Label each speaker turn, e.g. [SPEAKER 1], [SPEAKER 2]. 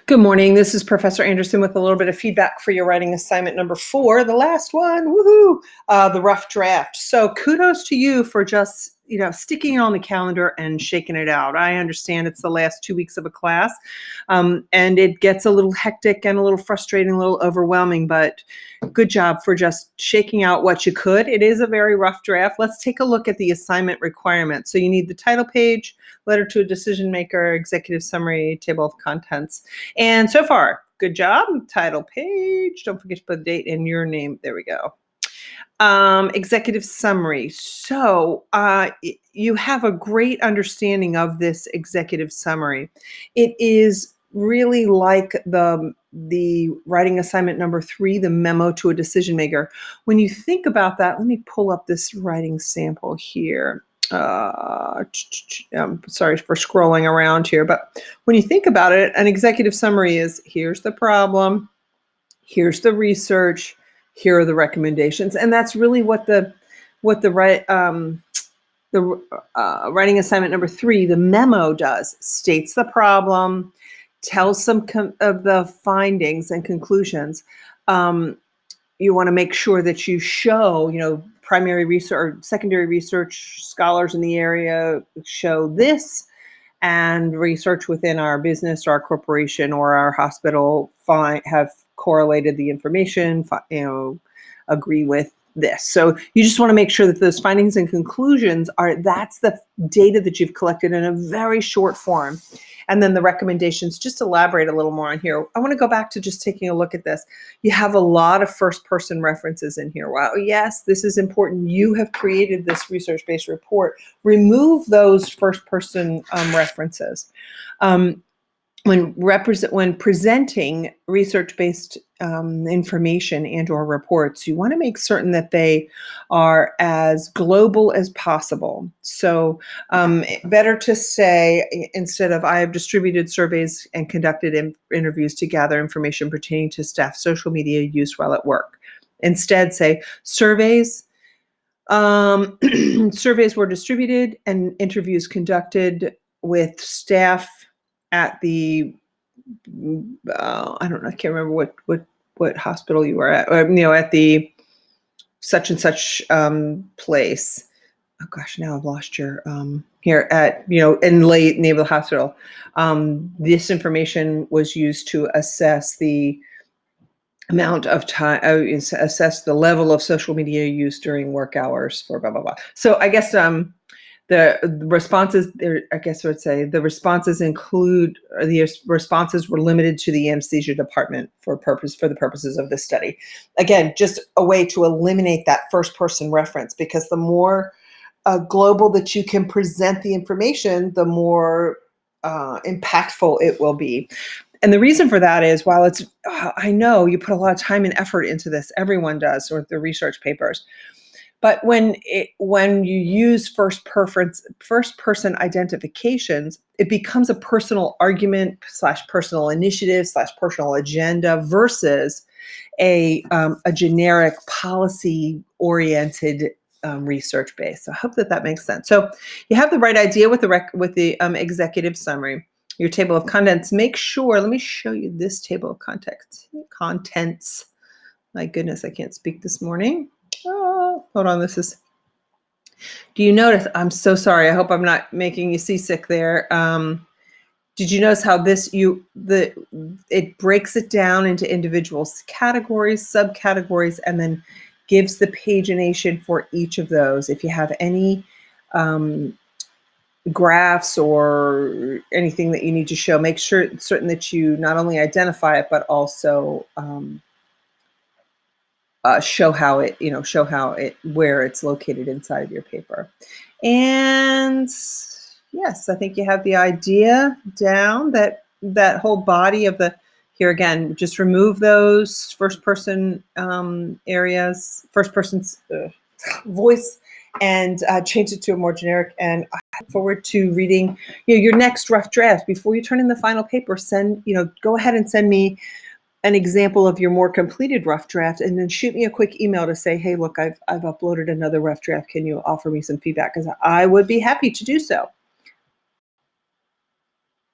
[SPEAKER 1] Good morning. This is Professor Anderson with a little bit of feedback for your writing assignment number 4, the last one. Woohoo! The rough draft. So kudos to you for just sticking it on the calendar and shaking it out. I understand it's the last 2 weeks of a class, and it gets a little hectic and a little frustrating, a little overwhelming. But good job for just shaking out what you could. It is a very rough draft. Let's take a look at the assignment requirements. So you need the title page, letter to a decision maker, executive summary, table of contents. And so far, good job. Title page. Don't forget to put the date and your name. There we go. Executive summary. So you have a great understanding of this executive summary. It is really like the writing assignment number 3, the memo to a decision maker. When you think about that, let me pull up this writing sample here. I'm sorry for scrolling around here, but when you think about it, an executive summary is here's the problem, here's the research, here are the recommendations, and that's really what the writing assignment number 3, the memo, does. States the problem, tells some of the findings and conclusions. You want to make sure that you show, primary research or secondary research scholars in the area show this, and research within our business or our corporation or our hospital have correlated the information, agree with this. So you just want to make sure that those findings and conclusions that's the data that you've collected in a very short form. And then the recommendations, just elaborate a little more on here. I want to go back to just taking a look at this. You have a lot of first-person references in here. Wow, yes, this is important. You have created this research-based report. Remove those first-person references. When presenting research-based information and or reports, you want to make certain that they are as global as possible. So better to say, instead of I have distributed surveys and conducted interviews to gather information pertaining to staff social media use while at work. Instead, say surveys surveys were distributed and interviews conducted with staff at the I don't know, I can't remember what hospital you were at, or, at the such and such place. Oh gosh, now I've lost your here at in late Naval Hospital. This information was used to assess the amount of time, assess the level of social media use during work hours for blah blah blah. So I guess the responses there, I guess I would say the responses were limited to the anesthesia department for the purposes of this study. Again, just a way to eliminate that first person reference, because the more global that you can present the information, the more impactful it will be. And the reason for that is, while I know you put a lot of time and effort into this, everyone does, with the research papers. But when you use first person identifications, it becomes a personal argument / personal initiative / personal agenda versus a generic policy oriented research base. So I hope that makes sense. So you have the right idea with the executive summary. Your table of contents. Make sure. Let me show you this table of contents. My goodness, I can't speak this morning. Oh, hold on. Do you notice? I'm so sorry. I hope I'm not making you seasick there. Did you notice how it breaks it down into individual categories, subcategories, and then gives the pagination for each of those? If you have any graphs or anything that you need to show, make certain that you not only identify it, but also show where it's located inside of your paper. And yes, I think you have the idea down, that whole body of here again, just remove those first person areas, first person's voice, and change it to a more generic. And I look forward to reading your next rough draft. Before you turn in the final paper, go ahead and send me an example of your more completed rough draft, and then shoot me a quick email to say, hey, look, I've uploaded another rough draft. Can you offer me some feedback? Because I would be happy to do so.